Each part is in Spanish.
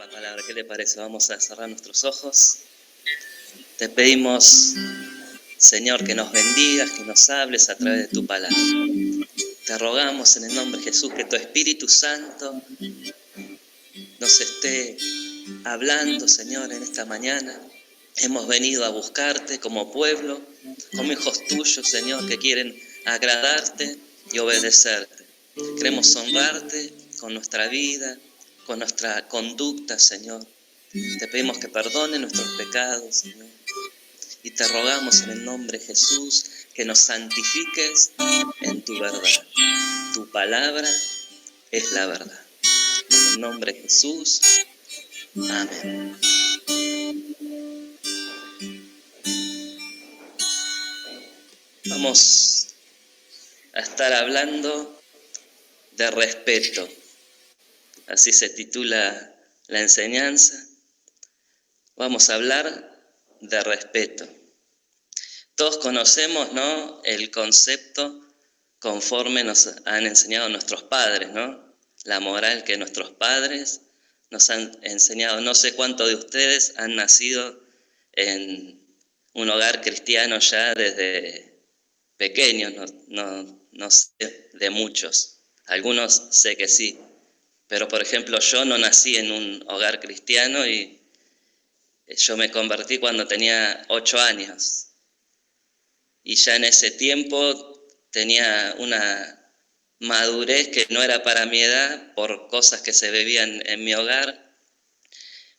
la palabra. ¿Qué le parece? Vamos a cerrar nuestros ojos. Te pedimos, Señor, que nos bendigas, que nos hables a través de tu palabra. Te rogamos en el nombre de Jesús que tu Espíritu Santo nos esté hablando, Señor, en esta mañana. Hemos venido a buscarte como pueblo, como hijos tuyos, Señor, que quieren agradarte y obedecerte. Queremos honrarte con nuestra vida, con nuestra conducta, Señor. Te pedimos que perdone nuestros pecados, Señor. Y te rogamos en el nombre de Jesús que nos santifiques en tu verdad. Tu palabra es la verdad. En el nombre de Jesús. Amén. Vamos a estar hablando de respeto. Así se titula la enseñanza. Vamos a hablar de respeto. Todos conocemos, ¿no?, el concepto conforme nos han enseñado nuestros padres, ¿no? La moral que nuestros padres nos han enseñado. No sé cuántos de ustedes han nacido en un hogar cristiano ya desde pequeños, no sé de muchos. Algunos sé que sí. Pero, por ejemplo, yo no nací en un hogar cristiano y yo me convertí cuando tenía 8 años. Y ya en ese tiempo tenía una madurez que no era para mi edad por cosas que se vivían en mi hogar,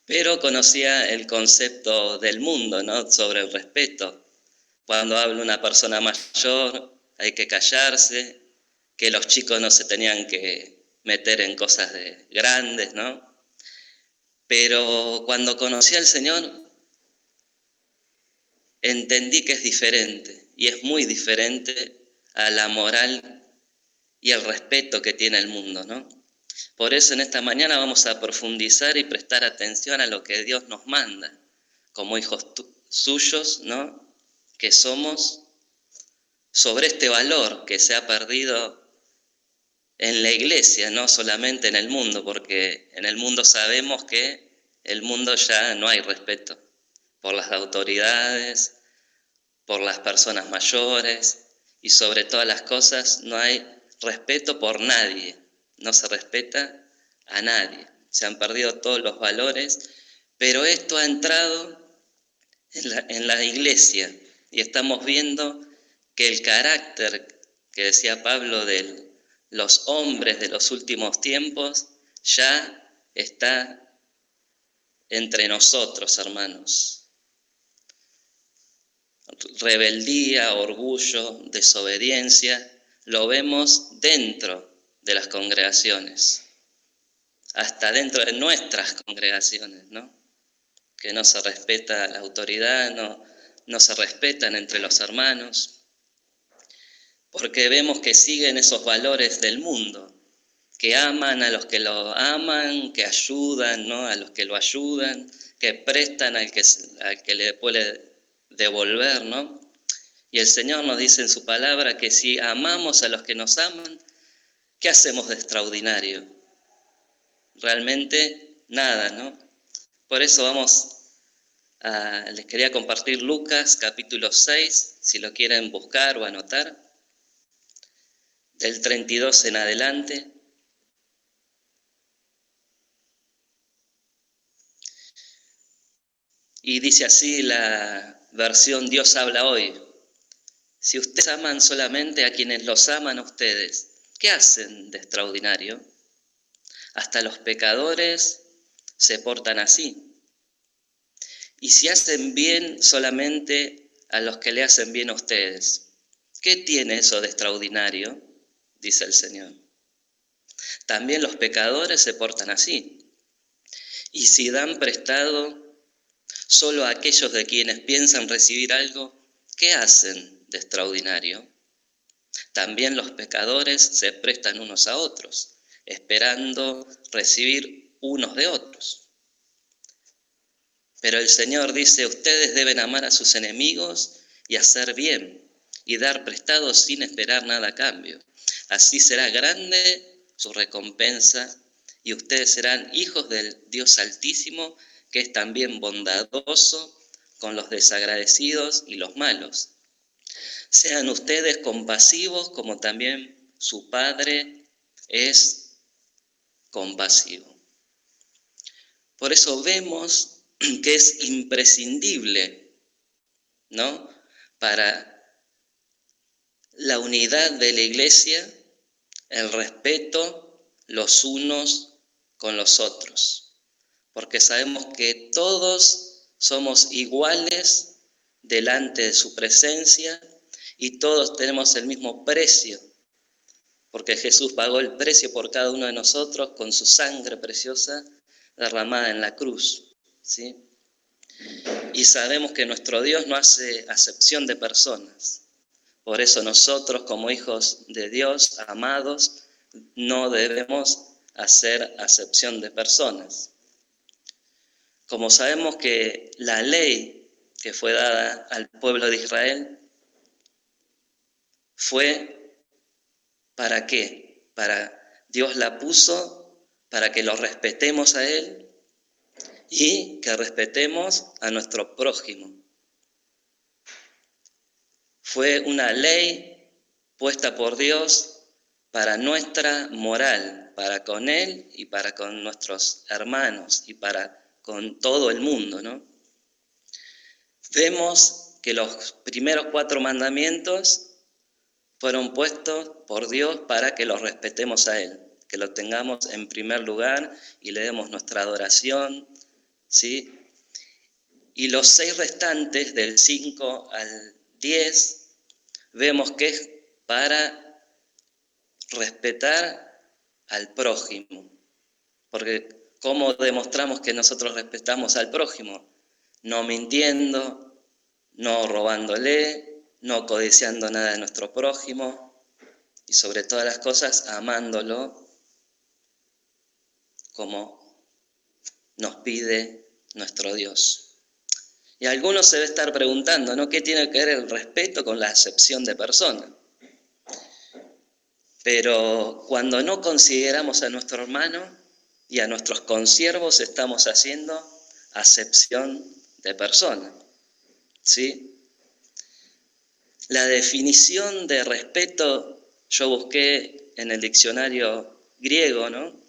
pero conocía el concepto del mundo, ¿no?, sobre el respeto. Cuando habla una persona mayor hay que callarse, que los chicos no se tenían que meter en cosas grandes, ¿no? Pero cuando conocí al Señor entendí que es diferente, y es muy diferente a la moral y el respeto que tiene el mundo, ¿no? Por eso en esta mañana vamos a profundizar y prestar atención a lo que Dios nos manda, como hijos suyos, ¿no?, que somos, sobre este valor que se ha perdido en la iglesia, no solamente en el mundo, porque en el mundo sabemos que el mundo ya no hay respeto por las autoridades, por las personas mayores, y sobre todas las cosas no hay respeto por nadie, no se respeta a nadie. Se han perdido todos los valores, pero esto ha entrado en la iglesia y estamos viendo que el carácter que decía Pablo de los hombres de los últimos tiempos ya está entre nosotros, hermanos. Rebeldía, orgullo, desobediencia, lo vemos dentro de las congregaciones, hasta dentro de nuestras congregaciones, ¿no? Que no se respeta la autoridad, no se respetan entre los hermanos, porque vemos que siguen esos valores del mundo, que aman a los que lo aman, que ayudan, ¿no?, a los que lo ayudan, que prestan al que le puede devolver, ¿no? Y el Señor nos dice en su palabra que si amamos a los que nos aman, ¿qué hacemos de extraordinario? Realmente nada, ¿no? Por eso les quería compartir Lucas capítulo 6, si lo quieren buscar o anotar, del 32 en adelante. Y dice así la versión Dios habla hoy: si ustedes aman solamente a quienes los aman a ustedes, ¿qué hacen de extraordinario? Hasta los pecadores se portan así. Y si hacen bien solamente a los que le hacen bien a ustedes, ¿qué tiene eso de extraordinario?, dice el Señor. También los pecadores se portan así. Y si dan prestado solo a aquellos de quienes piensan recibir algo, ¿qué hacen de extraordinario? También los pecadores se prestan unos a otros, esperando recibir unos de otros. Pero el Señor dice: ustedes deben amar a sus enemigos y hacer bien, y dar prestado sin esperar nada a cambio. Así será grande su recompensa y ustedes serán hijos del Dios Altísimo, que es también bondadoso con los desagradecidos y los malos. Sean ustedes compasivos como también su Padre es compasivo. Por eso vemos que es imprescindible, ¿no?, para la unidad de la iglesia, el respeto los unos con los otros, porque sabemos que todos somos iguales delante de su presencia y todos tenemos el mismo precio, porque Jesús pagó el precio por cada uno de nosotros con su sangre preciosa derramada en la cruz, ¿sí? Y sabemos que nuestro Dios no hace acepción de personas. Por eso nosotros, como hijos de Dios, amados, no debemos hacer acepción de personas. Como sabemos que la ley que fue dada al pueblo de Israel fue ¿para qué? Dios la puso para que lo respetemos a Él y que respetemos a nuestro prójimo. Fue una ley puesta por Dios para nuestra moral, para con Él y para con nuestros hermanos y para con todo el mundo, ¿no? Vemos que los primeros 4 mandamientos fueron puestos por Dios para que los respetemos a Él, que lo tengamos en primer lugar y le demos nuestra adoración, ¿sí? Y los 6 restantes, del 5 al 10, vemos que es para respetar al prójimo. Porque ¿cómo demostramos que nosotros respetamos al prójimo? No mintiendo, no robándole, no codiciando nada de nuestro prójimo y sobre todas las cosas amándolo como nos pide nuestro Dios. Y algunos se debe estar preguntando, ¿no?, ¿qué tiene que ver el respeto con la acepción de personas? Pero cuando no consideramos a nuestro hermano y a nuestros consiervos, estamos haciendo acepción de persona, ¿sí? La definición de respeto yo busqué en el diccionario griego, ¿no?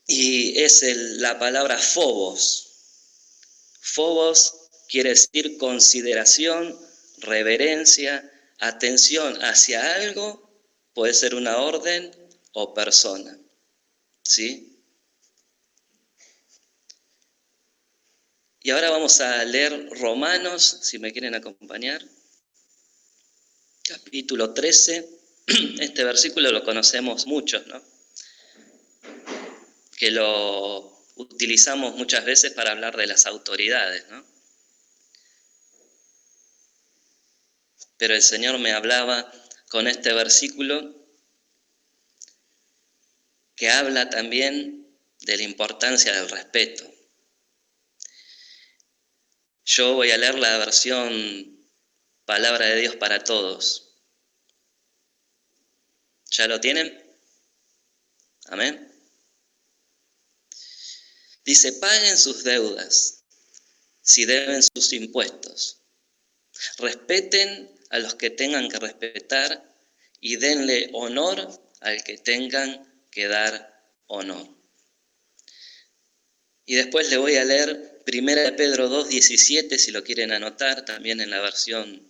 Y es la palabra phobos. Phobos quiere decir consideración, reverencia, atención hacia algo, puede ser una orden o persona, ¿sí? Y ahora vamos a leer Romanos, si me quieren acompañar, capítulo 13. Este versículo lo conocemos muchos, ¿no?, que lo utilizamos muchas veces para hablar de las autoridades, ¿no? Pero el Señor me hablaba con este versículo que habla también de la importancia del respeto. Yo voy a leer la versión Palabra de Dios para Todos. ¿Ya lo tienen? Amén. Dice, paguen sus deudas si deben sus impuestos. Respeten a los que tengan que respetar y denle honor al que tengan que dar honor. Y después le voy a leer 1 Pedro 2:17, si lo quieren anotar, también en la versión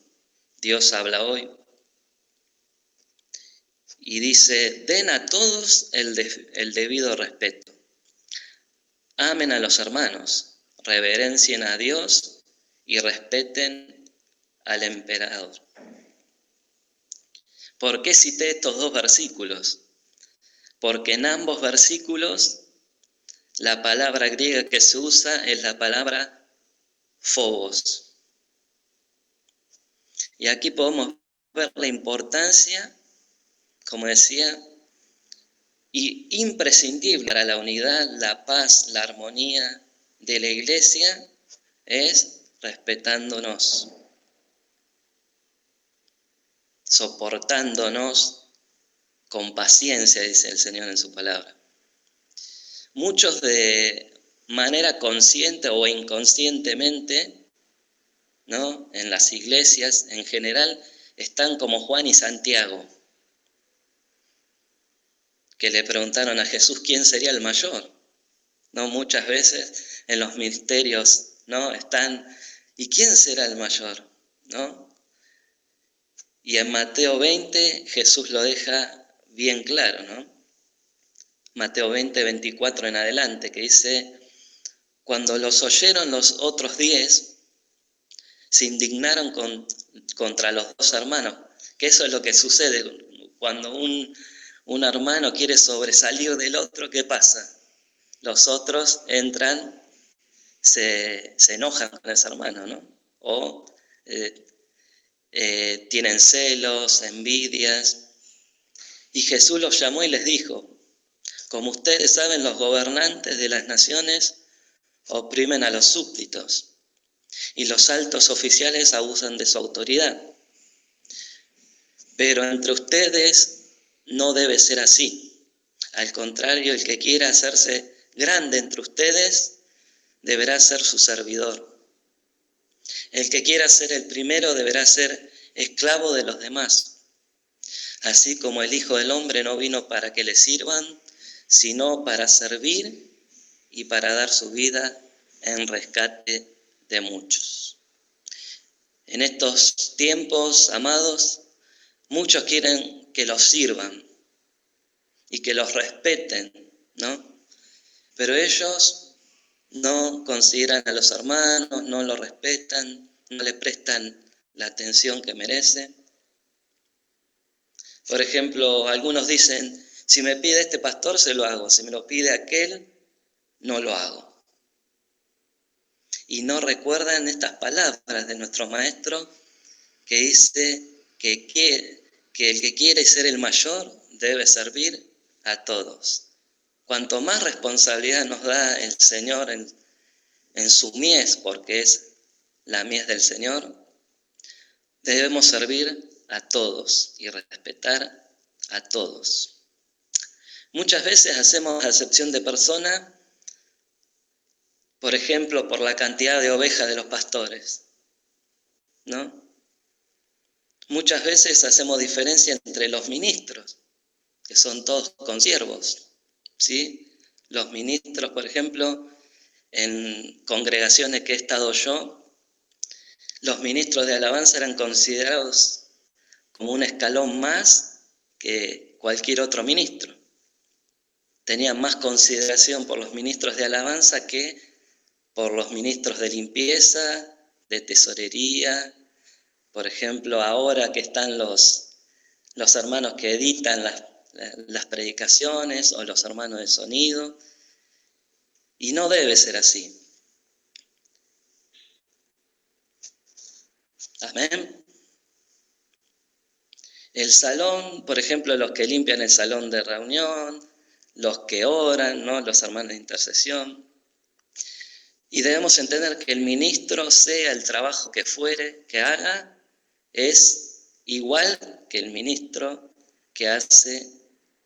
Dios habla hoy. Y dice, den a todos el debido respeto. Amen a los hermanos, reverencien a Dios y respeten al emperador. ¿Por qué cité estos 2 versículos? Porque en ambos versículos la palabra griega que se usa es la palabra phobos. Y aquí podemos ver la importancia, como decía, y imprescindible para la unidad, la paz, la armonía de la iglesia es respetándonos, soportándonos con paciencia, dice el Señor en su palabra. muchos de manera consciente o inconscientemente, ¿no?, en las iglesias en general, están como Juan y Santiago, que le preguntaron a Jesús quién sería el mayor. ¿No? Muchas veces en los misterios, ¿no?, están, ¿y quién será el mayor? ¿No? Y en Mateo 20 Jesús lo deja bien claro, ¿no? Mateo 20, 24 en adelante, que dice: cuando los oyeron los otros 10, se indignaron contra los 2 hermanos, que eso es lo que sucede cuando un hermano quiere sobresalir del otro. ¿Qué pasa? Los otros entran, se enojan con ese hermano, ¿no? O tienen celos, envidias. Y Jesús los llamó y les dijo: como ustedes saben, los gobernantes de las naciones oprimen a los súbditos y los altos oficiales abusan de su autoridad. Pero entre ustedes no debe ser así. Al contrario, el que quiera hacerse grande entre ustedes deberá ser su servidor. El que quiera ser el primero deberá ser esclavo de los demás. Así como el Hijo del Hombre no vino para que le sirvan, sino para servir y para dar su vida en rescate de muchos. En estos tiempos, amados, muchos quieren que los sirvan y que los respeten, ¿no? Pero ellos no consideran a los hermanos, no los respetan, no le prestan la atención que merece. Por ejemplo, algunos dicen: si me pide este pastor, se lo hago; si me lo pide aquel, no lo hago. Y no recuerdan estas palabras de nuestro maestro, que dice que el que quiere ser el mayor debe servir a todos. Cuanto más responsabilidad nos da el Señor en su mies, porque es la mies del Señor, debemos servir a todos y respetar a todos. Muchas veces hacemos acepción de persona, por ejemplo, por la cantidad de ovejas de los pastores, ¿no? Muchas veces hacemos diferencia entre los ministros, que son todos consiervos, ¿sí? Los ministros, por ejemplo, en congregaciones que he estado yo, los ministros de alabanza eran considerados como un escalón más que cualquier otro ministro. Tenían más consideración por los ministros de alabanza que por los ministros de limpieza, de tesorería. Por ejemplo, ahora que están los hermanos que editan las predicaciones, o los hermanos de sonido, y no debe ser así. Amén. El salón, por ejemplo, los que limpian el salón de reunión, los que oran, ¿no?, los hermanos de intercesión. Y debemos entender que el ministro, sea el trabajo que fuere, que haga, es igual que el ministro que hace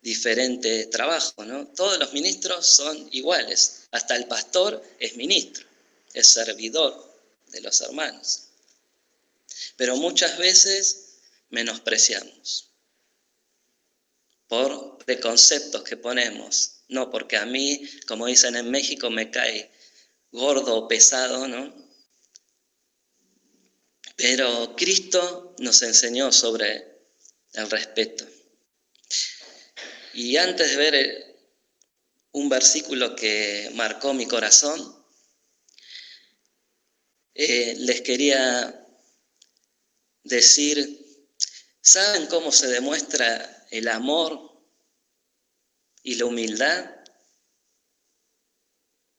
diferente trabajo, ¿no? Todos los ministros son iguales. Hasta el pastor es ministro, es servidor de los hermanos. Pero muchas veces menospreciamos por preconceptos que ponemos. No, porque a mí, como dicen en México, me cae gordo o pesado, ¿no? Pero Cristo nos enseñó sobre el respeto. Y antes de ver un versículo que marcó mi corazón, les quería decir: ¿saben cómo se demuestra el amor y la humildad?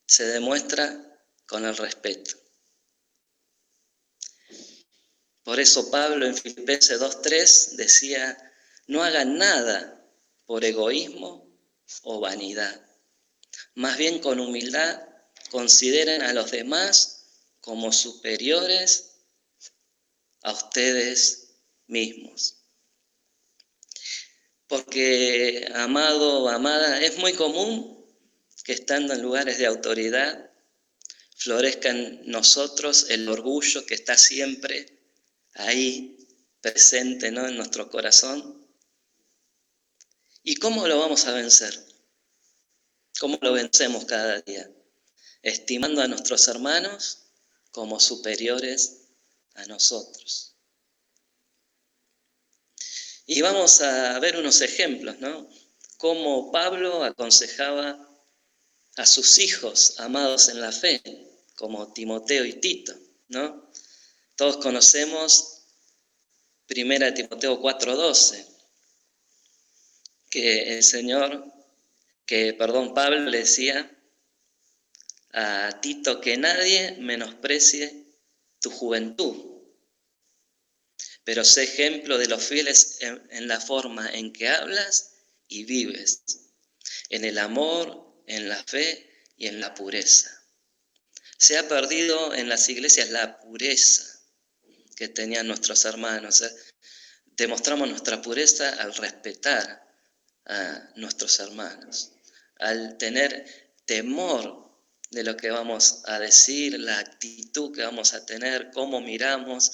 Se demuestra con el respeto. Por eso Pablo en Filipenses 2:3 decía: no hagan nada por egoísmo o vanidad. Más bien, con humildad, consideren a los demás como superiores a ustedes mismos. Porque, amado o amada, es muy común que estando en lugares de autoridad, florezca en nosotros el orgullo que está siempre ahí presente, ¿no?, en nuestro corazón. ¿Y cómo lo vamos a vencer? ¿Cómo lo vencemos cada día? Estimando a nuestros hermanos como superiores a nosotros. Y vamos a ver unos ejemplos, ¿no? Cómo Pablo aconsejaba a sus hijos amados en la fe, como Timoteo y Tito, ¿no? Todos conocemos 1 Timoteo 4:12, que Pablo le decía a Tito que nadie menosprecie tu juventud, pero sé ejemplo de los fieles en la forma en que hablas y vives, en el amor, en la fe y en la pureza. Se ha perdido en las iglesias la pureza que tenían nuestros hermanos. Demostramos nuestra pureza al respetar a nuestros hermanos, al tener temor de lo que vamos a decir, la actitud que vamos a tener, cómo miramos,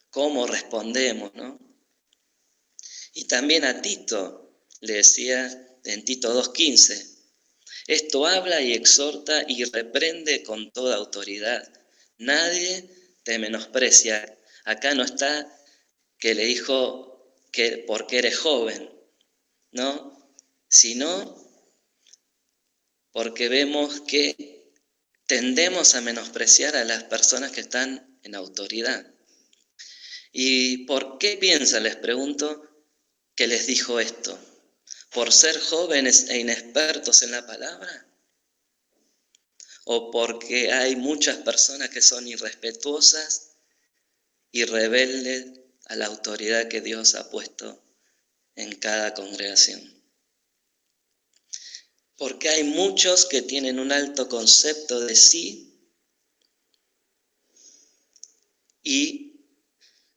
cómo respondemos, ¿no? Y también a Tito le decía en Tito 2:15, esto habla y exhorta y reprende con toda autoridad. Nadie te menosprecia. Acá no está que le dijo que porque eres joven, ¿no? Sino porque vemos que tendemos a menospreciar a las personas que están en autoridad. ¿Y por qué piensan, les pregunto, que les dijo esto? ¿Por ser jóvenes e inexpertos en la palabra? ¿O porque hay muchas personas que son irrespetuosas y rebeldes a la autoridad que Dios ha puesto en cada congregación? Porque hay muchos que tienen un alto concepto de sí y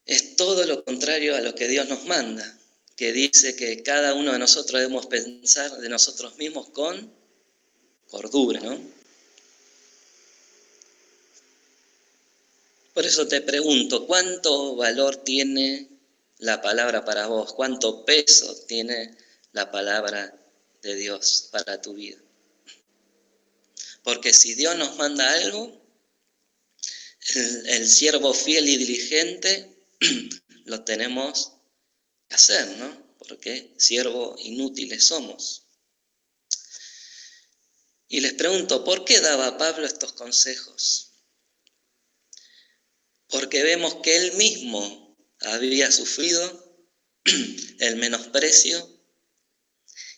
es todo lo contrario a lo que Dios nos manda, que dice que cada uno de nosotros debemos pensar de nosotros mismos con cordura, ¿no? Por eso te pregunto, ¿cuánto valor tiene la palabra para vos? ¿Cuánto peso tiene la palabra de Dios para tu vida? Porque si Dios nos manda algo, el siervo fiel y diligente lo tenemos que hacer, ¿no? Porque siervos inútiles somos. Y les pregunto, ¿por qué daba Pablo estos consejos? Porque vemos que él mismo había sufrido el menosprecio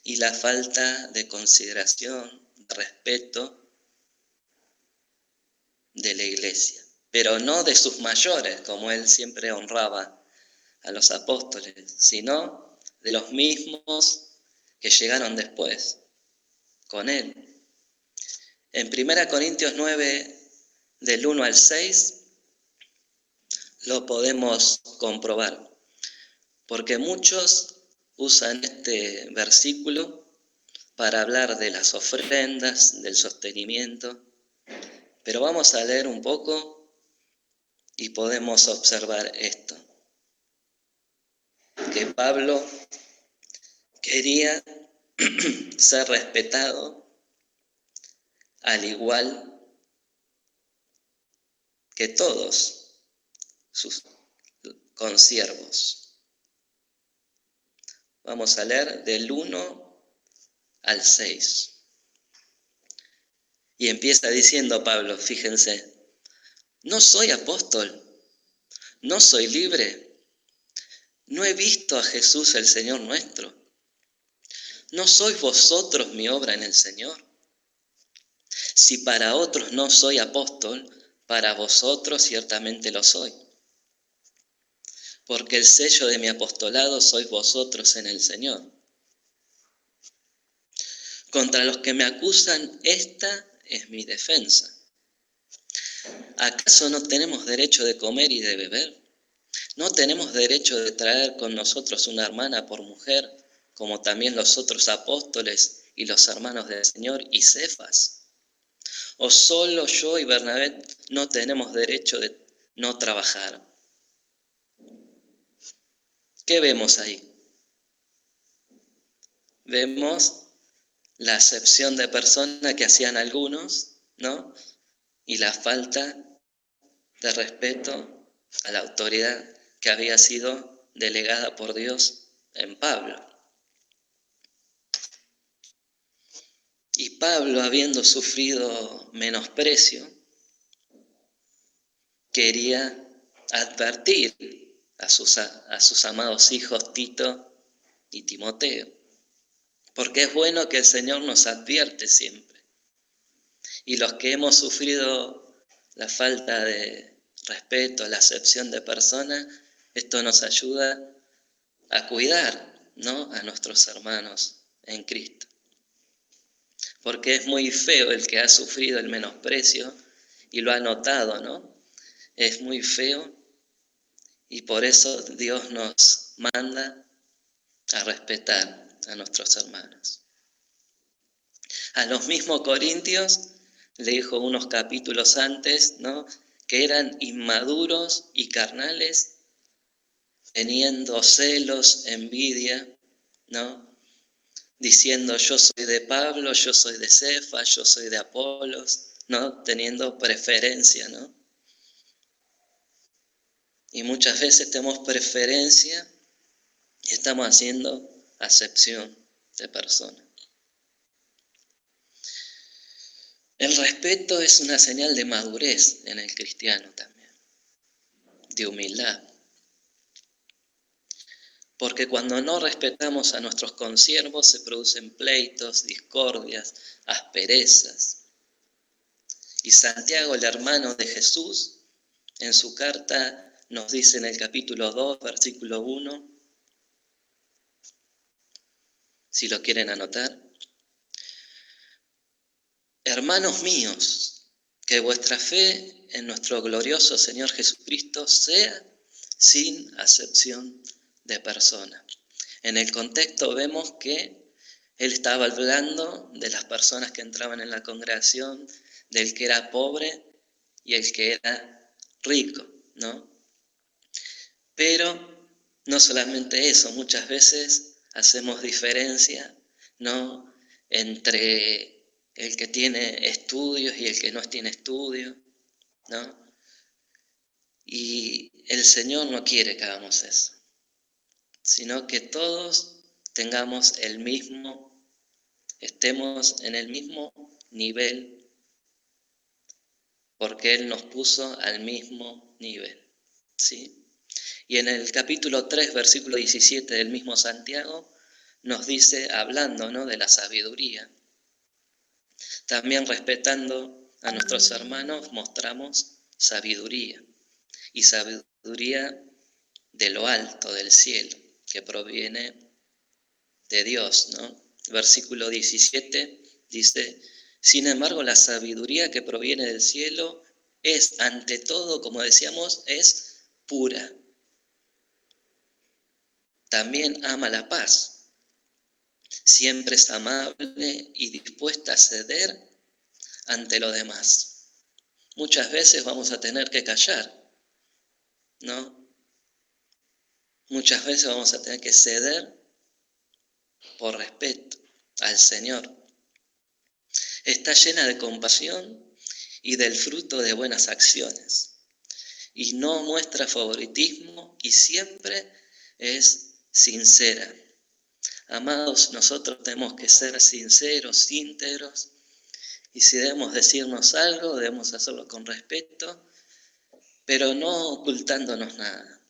y la falta de consideración, de respeto de la iglesia, pero no de sus mayores, como él siempre honraba a los apóstoles, sino de los mismos que llegaron después, con él. En 1 Corintios 9, del 1 al 6, lo podemos comprobar, porque muchos usan este versículo para hablar de las ofrendas, del sostenimiento, pero vamos a leer un poco y podemos observar esto, que Pablo quería ser respetado al igual que todos sus consiervos. Vamos a leer del 1 al 6. Y empieza diciendo Pablo, fíjense, no soy apóstol, no soy libre, no he visto a Jesús el Señor nuestro, no sois vosotros mi obra en el Señor. Si para otros no soy apóstol, para vosotros ciertamente lo soy. Porque el sello de mi apostolado sois vosotros en el Señor. Contra los que me acusan, esta es mi defensa. ¿Acaso no tenemos derecho de comer y de beber? ¿No tenemos derecho de traer con nosotros una hermana por mujer, como también los otros apóstoles y los hermanos del Señor y Cefas? ¿O solo yo y Bernabé no tenemos derecho de no trabajar? ¿Qué vemos ahí? Vemos la acepción de persona que hacían algunos, ¿no? Y la falta de respeto a la autoridad que había sido delegada por Dios en Pablo. Y Pablo, habiendo sufrido menosprecio, quería advertir a sus amados hijos Tito y Timoteo, porque es bueno que el Señor nos advierte siempre. Y los que hemos sufrido la falta de respeto, la acepción de personas, esto nos ayuda a cuidar, ¿no?, a nuestros hermanos en Cristo. Porque es muy feo el que ha sufrido el menosprecio y lo ha notado, ¿no? Es muy feo y por eso Dios nos manda a respetar a nuestros hermanos. A los mismos corintios le dijo unos capítulos antes, ¿no?, que eran inmaduros y carnales, teniendo celos, envidia, ¿no?, diciendo yo soy de Pablo, yo soy de Cefas, yo soy de Apolos, ¿no?, teniendo preferencia, ¿no? Y muchas veces tenemos preferencia y estamos haciendo acepción de personas. El respeto es una señal de madurez en el cristiano también, de humildad. Porque cuando no respetamos a nuestros consiervos se producen pleitos, discordias, asperezas. Y Santiago, el hermano de Jesús, en su carta nos dice en el capítulo 2, versículo 1, si lo quieren anotar: hermanos míos, que vuestra fe en nuestro glorioso Señor Jesucristo sea sin acepción de persona. En el contexto vemos que él estaba hablando de las personas que entraban en la congregación, del que era pobre y el que era rico, ¿no? Pero no solamente eso, muchas veces hacemos diferencia, ¿no?, entre el que tiene estudios y el que no tiene estudios, ¿no? Y el Señor no quiere que hagamos eso, sino que todos tengamos estemos en el mismo nivel, porque Él nos puso al mismo nivel, ¿sí? Y en el capítulo 3, versículo 17 del mismo Santiago, nos dice, hablando, ¿no?, de la sabiduría, también respetando a nuestros hermanos, mostramos sabiduría, y sabiduría de lo alto, del cielo, que proviene de Dios, ¿no? Versículo 17 dice: sin embargo, la sabiduría que proviene del cielo es, ante todo, como decíamos, es pura. También ama la paz, siempre es amable y dispuesta a ceder ante los demás. Muchas veces vamos a tener que callar, ¿no? Muchas veces vamos a tener que ceder por respeto al Señor. Está llena de compasión y del fruto de buenas acciones, y no muestra favoritismo y siempre es sincera. Amados, nosotros tenemos que ser sinceros, íntegros, y si debemos decirnos algo, debemos hacerlo con respeto, pero no ocultándonos nada,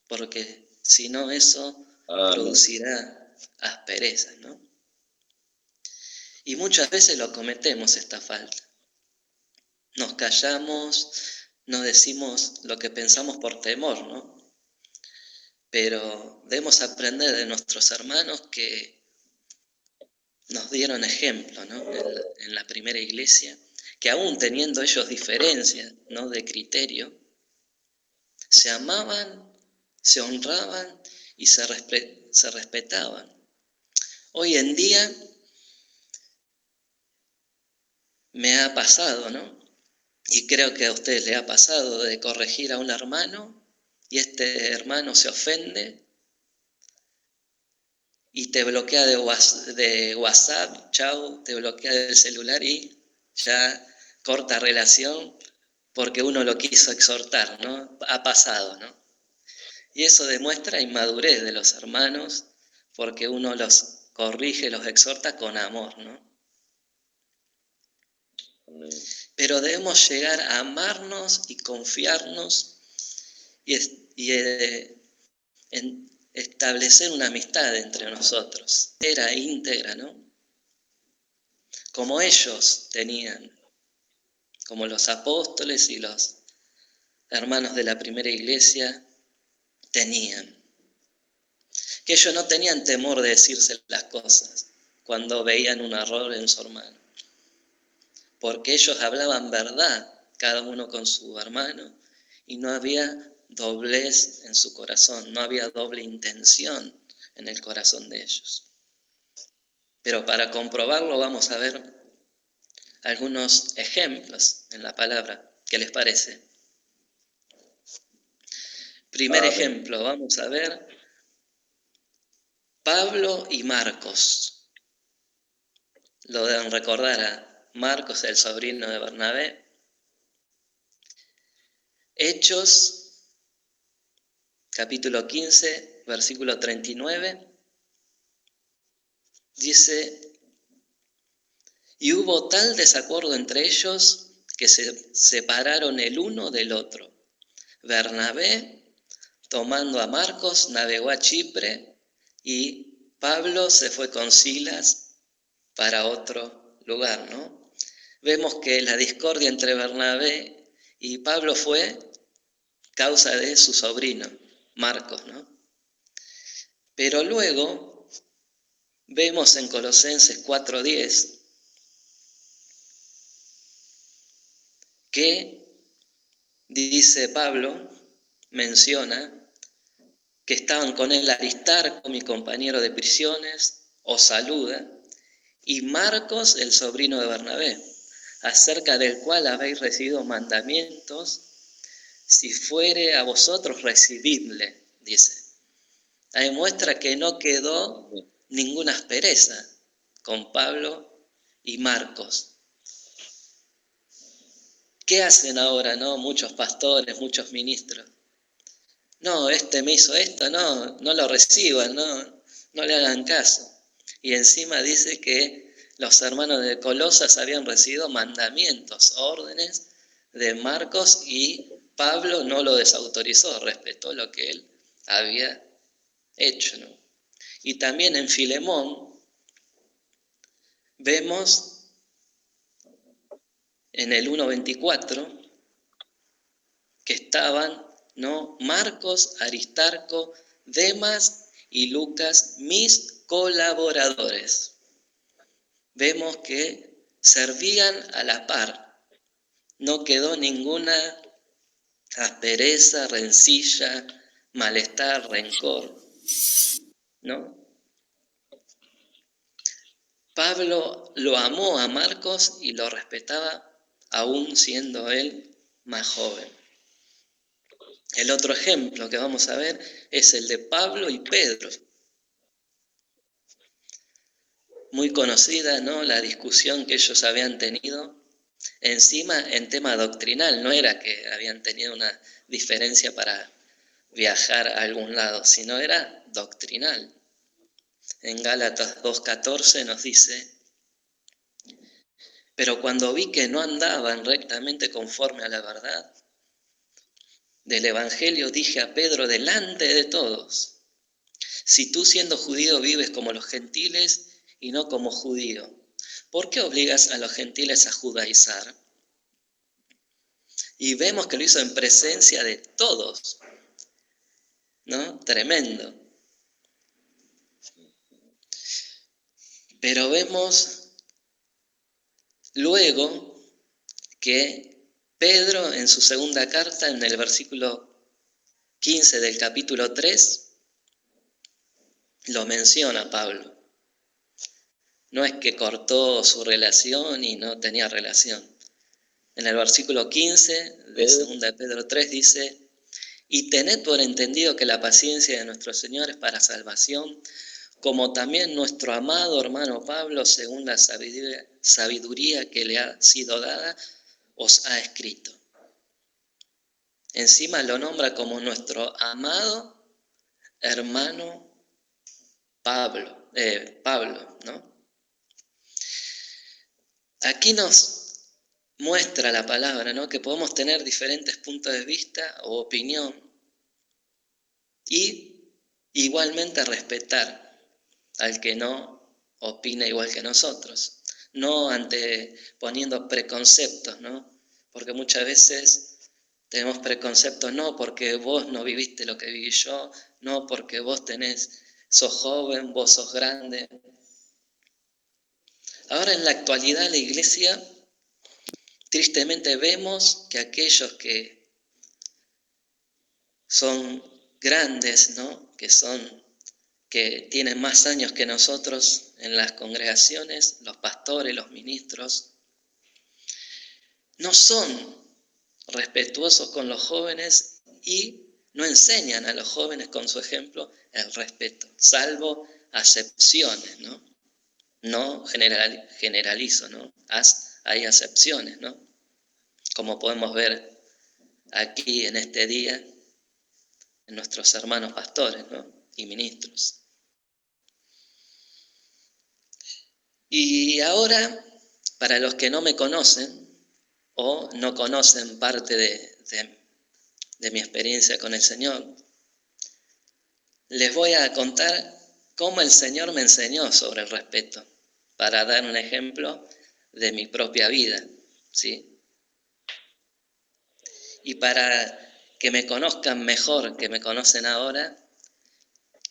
porque si no eso producirá asperezas, ¿no? Y muchas veces lo cometemos esta falta. Nos callamos, no decimos lo que pensamos por temor, ¿no? Pero debemos aprender de nuestros hermanos que nos dieron ejemplo, ¿no?, en la primera iglesia, que aún teniendo ellos diferencias, ¿no?, de criterio, se amaban, se honraban y se respetaban. Hoy en día me ha pasado, ¿no? Y creo que a ustedes les ha pasado de corregir a un hermano y este hermano se ofende y te bloquea de WhatsApp, chau, te bloquea del celular y ya corta relación porque uno lo quiso exhortar, ¿no? Ha pasado, ¿no? Y eso demuestra inmadurez de los hermanos porque uno los corrige, los exhorta con amor, ¿no? Pero debemos llegar a amarnos y confiarnos y establecer una amistad entre nosotros, era íntegra, ¿no? Como ellos tenían, como los apóstoles y los hermanos de la primera iglesia tenían. Que ellos no tenían temor de decirse las cosas cuando veían un error en su hermano, porque ellos hablaban verdad, cada uno con su hermano, y no había doblez en su corazón, no había doble intención en el corazón de ellos. Pero para comprobarlo vamos a ver algunos ejemplos en la palabra. ¿Qué les parece? Primer ejemplo, vamos a ver Pablo y Marcos. Lo deben recordar a Marcos, el sobrino de Bernabé. Hechos, capítulo 15, versículo 39. Dice, y hubo tal desacuerdo entre ellos que se separaron el uno del otro. Bernabé, tomando a Marcos, navegó a Chipre y Pablo se fue con Silas para otro lugar, ¿no? Vemos que la discordia entre Bernabé y Pablo fue causa de su sobrino, Marcos, ¿no? Pero luego vemos en Colosenses 4:10 que dice Pablo, menciona que estaban con él Aristarco, mi compañero de prisiones, os saluda, y Marcos, el sobrino de Bernabé, acerca del cual habéis recibido mandamientos, si fuere a vosotros recibidle, dice. Ahí muestra que no quedó ninguna aspereza con Pablo y Marcos. ¿Qué hacen ahora, no? Muchos pastores, muchos ministros. No, este me hizo esto, no lo reciban, no le hagan caso. Y encima dice que los hermanos de Colosas habían recibido mandamientos, órdenes de Marcos y Pablo no lo desautorizó, respetó lo que él había hecho, ¿no? Y también en Filemón vemos en el 1:24 que estaban, ¿no? Marcos, Aristarco, Demas y Lucas, mis colaboradores. Vemos que servían a la par. No quedó ninguna aspereza, rencilla, malestar, rencor, ¿no? Pablo lo amó a Marcos y lo respetaba aún siendo él más joven. El otro ejemplo que vamos a ver es el de Pablo y Pedro. Muy conocida, ¿no? La discusión que ellos habían tenido. Encima, en tema doctrinal, no era que habían tenido una diferencia para viajar a algún lado, sino era doctrinal. En Gálatas 2:14 nos dice, pero cuando vi que no andaban rectamente conforme a la verdad del Evangelio, dije a Pedro delante de todos, si tú siendo judío vives como los gentiles y no como judío, ¿por qué obligas a los gentiles a judaizar? Y vemos que lo hizo en presencia de todos, ¿no? Tremendo. Pero vemos luego que Pedro en su segunda carta, en el versículo 15 del capítulo 3, lo menciona Pablo. no es que cortó su relación y no tenía relación. En el versículo 15 de 2 de Pedro 3 dice: y tened por entendido que la paciencia de nuestro Señor es para salvación, como también nuestro amado hermano Pablo, según la sabiduría que le ha sido dada, os ha escrito. Encima lo nombra como nuestro amado hermano Pablo, ¿no? Aquí nos muestra la palabra, ¿no? Que podemos tener diferentes puntos de vista o opinión y igualmente respetar al que no opina igual que nosotros, no anteponiendo preconceptos, ¿no? Porque muchas veces tenemos preconceptos, no porque vos no viviste lo que viví yo, no porque vos sos joven, vos sos grande. Ahora en la actualidad la iglesia, tristemente vemos que aquellos que son grandes, ¿no? Que tienen más años que nosotros en las congregaciones, los pastores, los ministros, no son respetuosos con los jóvenes y no enseñan a los jóvenes con su ejemplo el respeto, salvo acepciones, ¿no? No generalizo, ¿no? Hay acepciones, ¿no? Como podemos ver aquí en este día en nuestros hermanos pastores, ¿no? Y ministros. Y ahora, para los que no me conocen o no conocen parte de mi experiencia con el Señor, les voy a contar cómo el Señor me enseñó sobre el respeto, para dar un ejemplo de mi propia vida, ¿sí? Y para que me conozcan mejor que me conocen ahora,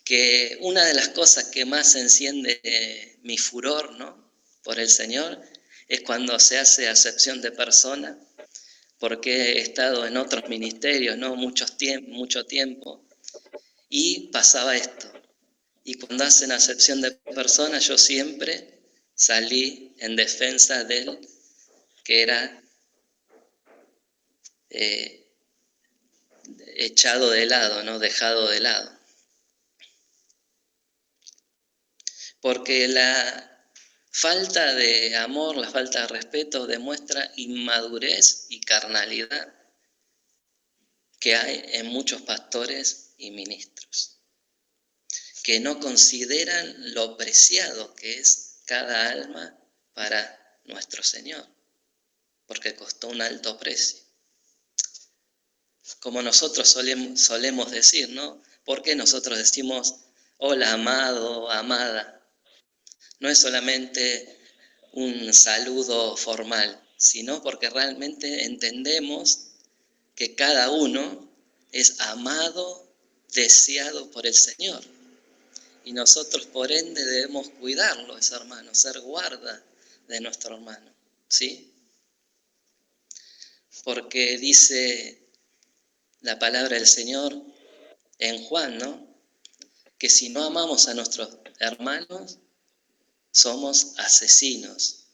que una de las cosas que más enciende mi furor, ¿no? Por el Señor es cuando se hace acepción de persona, porque he estado en otros ministerios, ¿no? Mucho tiempo, y pasaba esto. Y cuando hacen acepción de persona, yo siempre salí en defensa del que era echado de lado, ¿no? Dejado de lado. Porque la falta de amor, la falta de respeto demuestra inmadurez y carnalidad que hay en muchos pastores y ministros, que no consideran lo preciado que es cada alma para nuestro Señor, porque costó un alto precio. Como nosotros solemos decir, ¿no? Porque nosotros decimos, hola amado, amada. No es solamente un saludo formal, sino porque realmente entendemos que cada uno es amado, deseado por el Señor. Y nosotros por ende debemos cuidarlo, ese hermano, ser guarda de nuestro hermano, ¿sí? Porque dice la palabra del Señor en Juan, ¿no? Que si no amamos a nuestros hermanos, somos asesinos.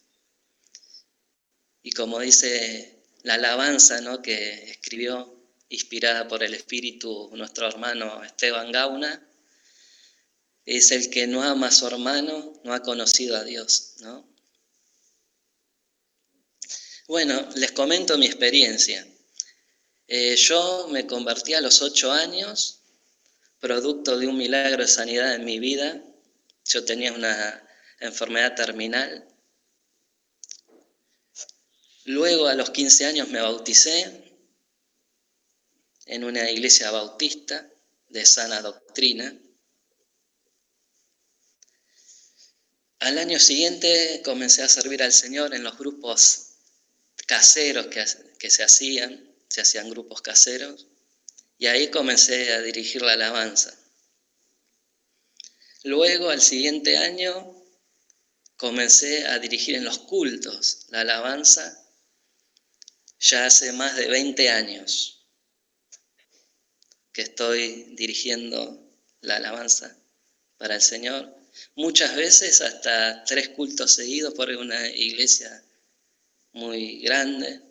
Y como dice la alabanza, ¿no? Que escribió, inspirada por el Espíritu, nuestro hermano Esteban Gauna, es el que no ama a su hermano, no ha conocido a Dios, ¿no? Bueno, les comento mi experiencia. Yo me convertí a los 8 años, producto de un milagro de sanidad en mi vida. Yo tenía una enfermedad terminal. Luego, a los 15 años, me bauticé en una iglesia bautista de sana doctrina. Al año siguiente comencé a servir al Señor en los grupos caseros que se hacían grupos caseros, y ahí comencé a dirigir la alabanza. Luego, al siguiente año, comencé a dirigir en los cultos la alabanza, ya hace más de 20 años que estoy dirigiendo la alabanza para el Señor. muchas veces hasta 3 cultos seguidos, por una iglesia muy grande,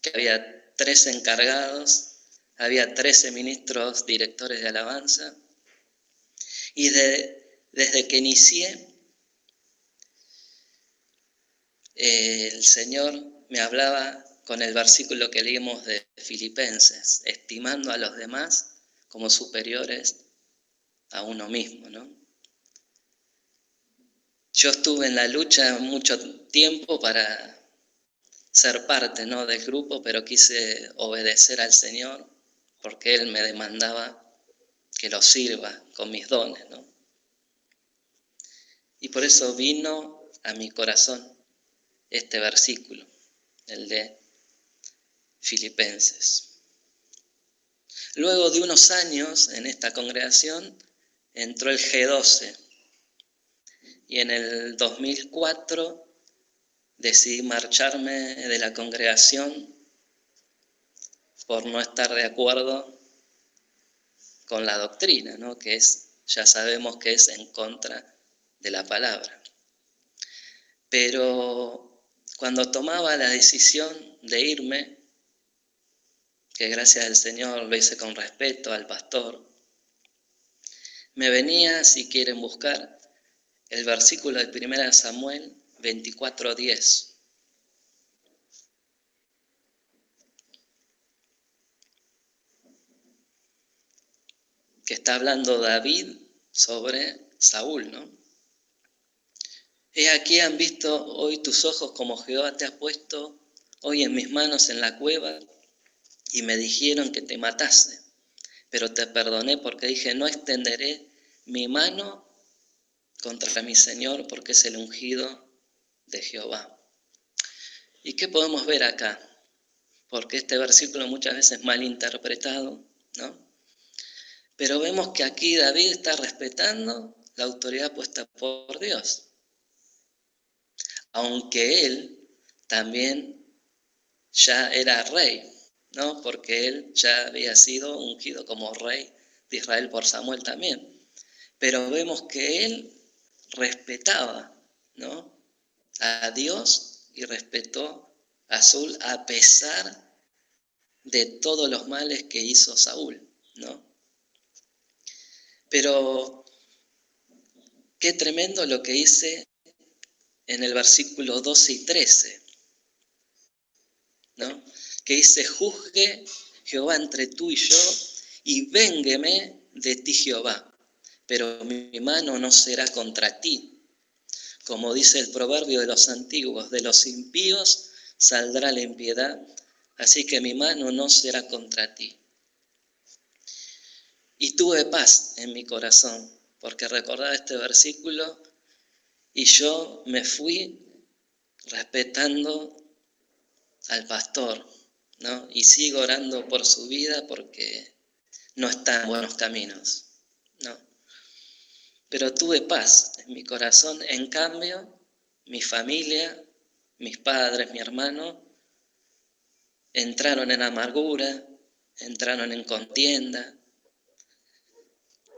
que había 3 encargados, había 13 ministros directores de alabanza, y desde que inicié, el Señor me hablaba con el versículo que leímos de Filipenses, estimando a los demás como superiores a uno mismo, ¿no? Yo estuve en la lucha mucho tiempo para ser parte, ¿no?, del grupo, pero quise obedecer al Señor porque Él me demandaba que lo sirva con mis dones, ¿no? Y por eso vino a mi corazón este versículo, el de Filipenses. Luego de unos años en esta congregación entró el G12 y en el 2004 decidí marcharme de la congregación por no estar de acuerdo con la doctrina, ¿no?, que ya sabemos que es en contra de la palabra. Pero cuando tomaba la decisión de irme, que gracias al Señor lo hice con respeto al pastor, me venía, si quieren buscar, el versículo de 1 Samuel 24:10. Que está hablando David sobre Saúl, ¿no? He aquí han visto hoy tus ojos como Jehová te ha puesto hoy en mis manos en la cueva, y me dijeron que te matase, pero te perdoné porque dije, no extenderé mi mano contra mi Señor porque es el ungido de Jehová. ¿Y qué podemos ver acá? Porque este versículo muchas veces es mal interpretado, ¿no? Pero vemos que aquí David está respetando la autoridad puesta por Dios, aunque él también ya era rey, ¿no? Porque él ya había sido ungido como rey de Israel por Samuel también. Pero vemos que él respetaba, ¿no?, a Dios y respetó a Saúl a pesar de todos los males que hizo Saúl, ¿no? Pero qué tremendo lo que dice en el versículo 12 y 13, ¿no? Que dice, juzgue Jehová entre tú y yo, y véngueme de ti Jehová, pero mi mano no será contra ti. Como dice el proverbio de los antiguos, de los impíos saldrá la impiedad, así que mi mano no será contra ti. Y tuve paz en mi corazón, porque recordaba este versículo, y yo me fui respetando al pastor, ¿no? Y sigo orando por su vida porque no está en buenos caminos, ¿no? Pero tuve paz en mi corazón. En cambio, mi familia, mis padres, mi hermano, entraron en amargura, entraron en contienda.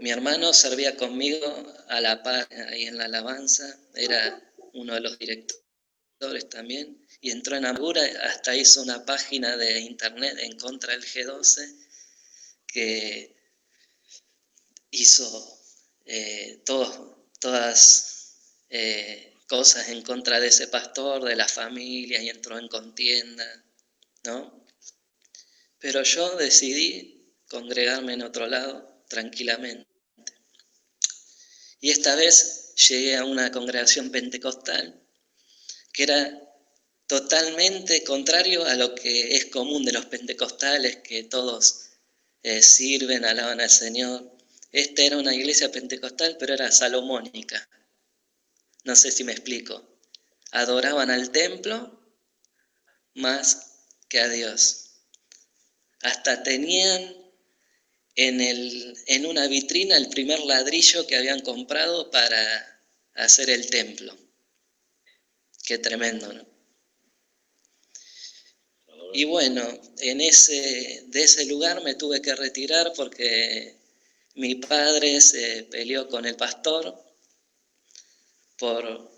Mi hermano servía conmigo a la par ahí en la alabanza, era uno de los directores también, y entró en amargura, hasta hizo una página de internet en contra del G12, que hizo todas cosas en contra de ese pastor, de la familia, y entró en contienda, ¿no? Pero yo decidí congregarme en otro lado tranquilamente. Y esta vez llegué a una congregación pentecostal que era totalmente contrario a lo que es común de los pentecostales, que todos sirven, alaban al Señor. Esta era una iglesia pentecostal, pero era salomónica. No sé si me explico. Adoraban al templo más que a Dios. Hasta tenían en una vitrina el primer ladrillo que habían comprado para hacer el templo. Qué tremendo, ¿no? Y bueno, de ese lugar me tuve que retirar porque mi padre se peleó con el pastor por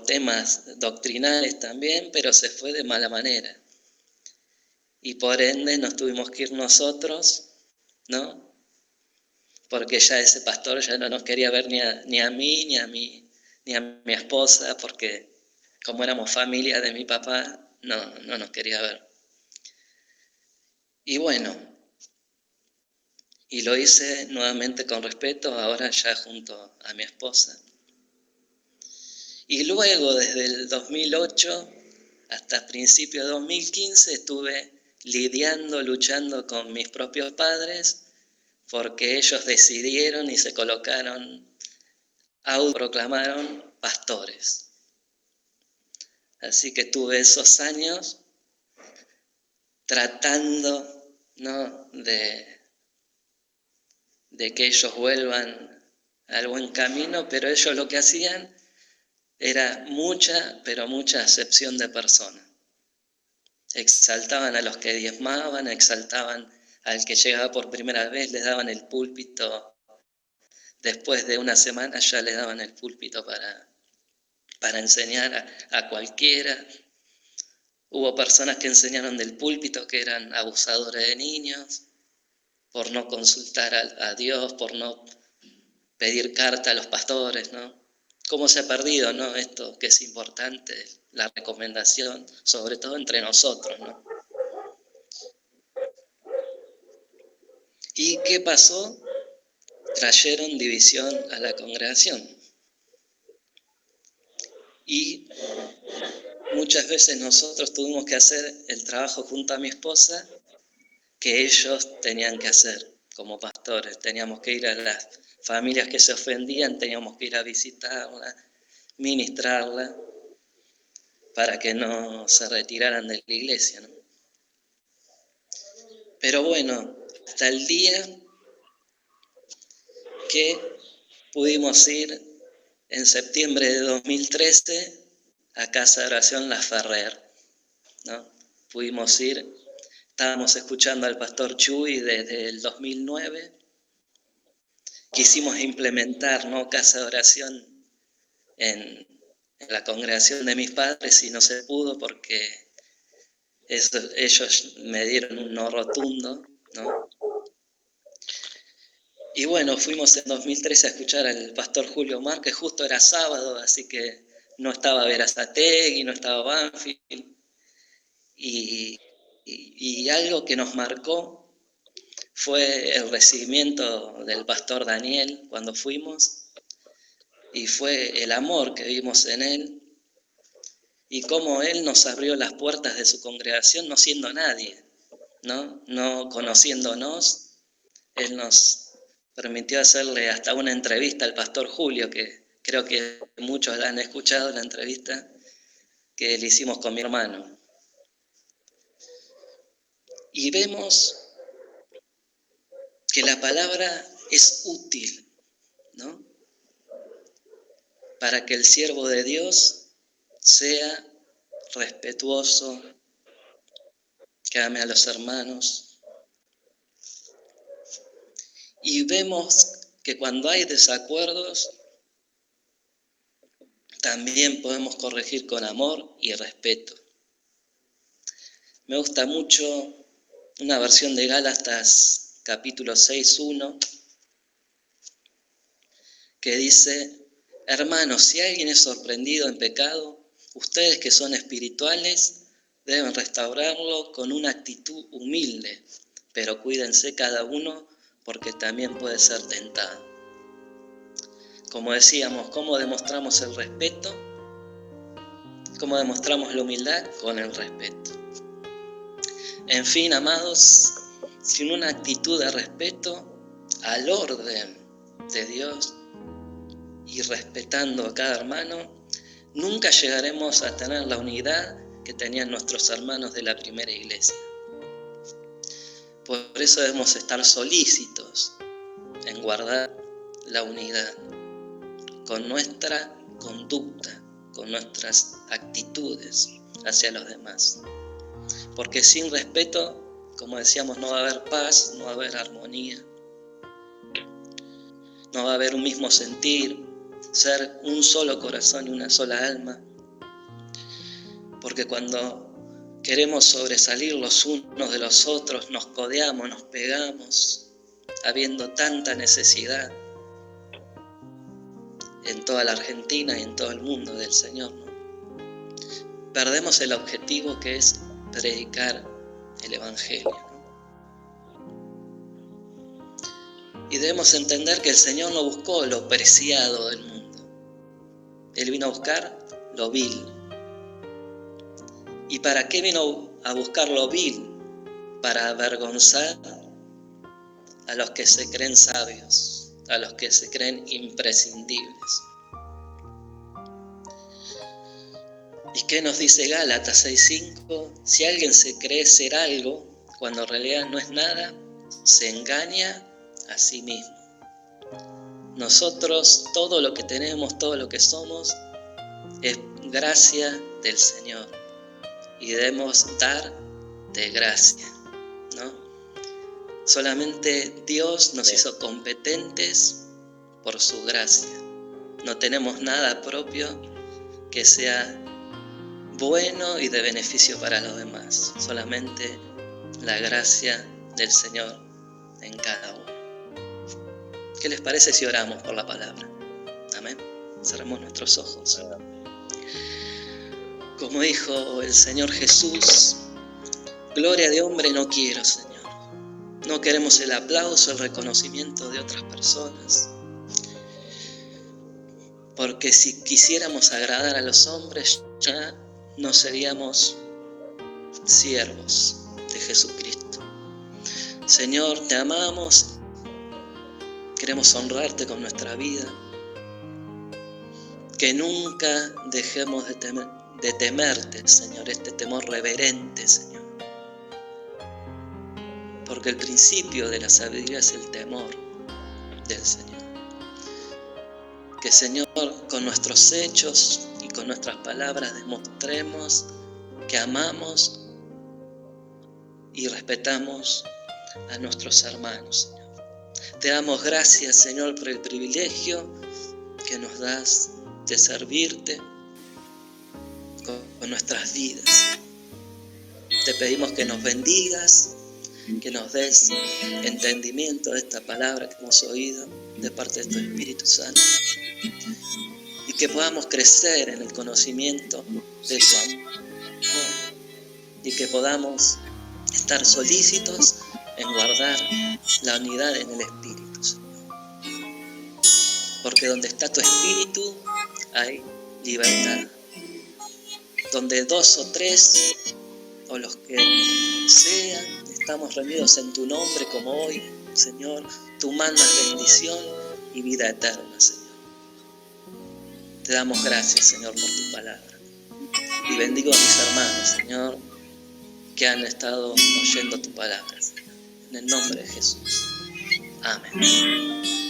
temas doctrinales también, pero se fue de mala manera. Y por ende nos tuvimos que ir nosotros, ¿no? Porque ya ese pastor ya no nos quería ver ni a mí, ni a mi esposa, porque como éramos familia de mi papá, no nos quería ver. Y bueno, y lo hice nuevamente con respeto, ahora ya junto a mi esposa. Y luego, desde el 2008 hasta principios de 2015, estuve luchando con mis propios padres, porque ellos decidieron y se autoproclamaron pastores. Así que tuve esos años tratando, ¿no?, de que ellos vuelvan al buen camino, pero ellos lo que hacían era pero mucha acepción de personas. Exaltaban a los que diezmaban, exaltaban al que llegaba por primera vez, les daban el púlpito. Después de una semana ya les daban el púlpito para enseñar a cualquiera. Hubo personas que enseñaron del púlpito que eran abusadores de niños, por no consultar a Dios, por no pedir carta a los pastores, ¿no? ¿Cómo se ha perdido, ¿no?, esto que es importante, la recomendación, sobre todo entre nosotros, ¿no? ¿Y qué pasó? Trajeron división a la congregación. Y muchas veces nosotros tuvimos que hacer el trabajo junto a mi esposa que ellos tenían que hacer como pastores. Teníamos que ir a las familias que se ofendían, teníamos que ir a visitarlas, ministrarlas, para que no se retiraran de la iglesia, ¿no? Pero bueno, hasta el día que pudimos ir en septiembre de 2013 a Casa de Oración La Ferrer, ¿no? Pudimos ir, estábamos escuchando al pastor Chuy desde el 2009, quisimos implementar, ¿no?, Casa de Oración en la congregación de mis padres y no se pudo porque ellos me dieron un no rotundo, ¿no? Y bueno, fuimos en 2013 a escuchar al pastor Julio Mar, que justo era sábado, así que no estaba Berazategui, no estaba Banfield. Y algo que nos marcó fue el recibimiento del pastor Daniel cuando fuimos, y fue el amor que vimos en él, y cómo él nos abrió las puertas de su congregación no siendo nadie, no conociéndonos. Él nos permitió hacerle hasta una entrevista al pastor Julio, que creo que muchos la han escuchado, la entrevista que le hicimos con mi hermano. Y vemos que la palabra es útil, ¿no?, para que el siervo de Dios sea respetuoso, que ame a los hermanos. Y vemos que cuando hay desacuerdos, también podemos corregir con amor y respeto. Me gusta mucho una versión de Gálatas capítulo 6:1, que dice: hermanos, si alguien es sorprendido en pecado, ustedes que son espirituales deben restaurarlo con una actitud humilde, pero cuídense cada uno porque también puede ser tentado. Como decíamos, ¿cómo demostramos el respeto? ¿Cómo demostramos la humildad? Con el respeto. En fin, amados, sin una actitud de respeto al orden de Dios y respetando a cada hermano, nunca llegaremos a tener la unidad que tenían nuestros hermanos de la primera iglesia. Por eso debemos estar solícitos en guardar la unidad con nuestra conducta, con nuestras actitudes hacia los demás. Porque sin respeto, como decíamos, no va a haber paz, no va a haber armonía, no va a haber un mismo sentir, ser un solo corazón y una sola alma, porque cuando queremos sobresalir los unos de los otros, nos codeamos, nos pegamos, habiendo tanta necesidad en toda la Argentina y en todo el mundo del Señor, ¿no? Perdemos el objetivo que es predicar el Evangelio, ¿no? Y debemos entender que el Señor no buscó lo preciado del mundo. Él vino a buscar lo vil. ¿Y para qué vino a buscar lo vil? Para avergonzar a los que se creen sabios, a los que se creen imprescindibles. ¿Y qué nos dice Gálatas 6:5? Si alguien se cree ser algo, cuando en realidad no es nada, se engaña a sí mismo. Nosotros, todo lo que tenemos, todo lo que somos, es gracia del Señor. Y debemos dar de gracia, ¿no? Solamente Dios nos hizo competentes por su gracia. No tenemos nada propio que sea bueno y de beneficio para los demás. Solamente la gracia del Señor en cada uno. ¿Qué les parece si oramos por la palabra? Amén. Cerremos nuestros ojos. Como dijo el Señor Jesús, gloria de hombre no quiero, Señor. No queremos el aplauso, el reconocimiento de otras personas. Porque si quisiéramos agradar a los hombres, ya no seríamos siervos de Jesucristo. Señor, te amamos. Queremos honrarte con nuestra vida. Que nunca dejemos de temerte, Señor, este temor reverente, Señor. Porque el principio de la sabiduría es el temor del Señor. Que, Señor, con nuestros hechos y con nuestras palabras demostremos que amamos y respetamos a nuestros hermanos, Señor. Te damos gracias, Señor, por el privilegio que nos das de servirte con nuestras vidas. Te pedimos que nos bendigas, que nos des entendimiento de esta palabra que hemos oído de parte de tu Espíritu Santo y que podamos crecer en el conocimiento de tu amor y que podamos estar solícitos en guardar la unidad en el Espíritu, Señor. Porque donde está tu Espíritu hay libertad. Donde 2 o 3 o los que sean estamos reunidos en tu nombre como hoy, Señor, tú mandas bendición y vida eterna, Señor. Te damos gracias, Señor, por tu palabra. Y bendigo a mis hermanos, Señor, que han estado oyendo tu palabra, Señor. En el nombre de Jesús. Amén.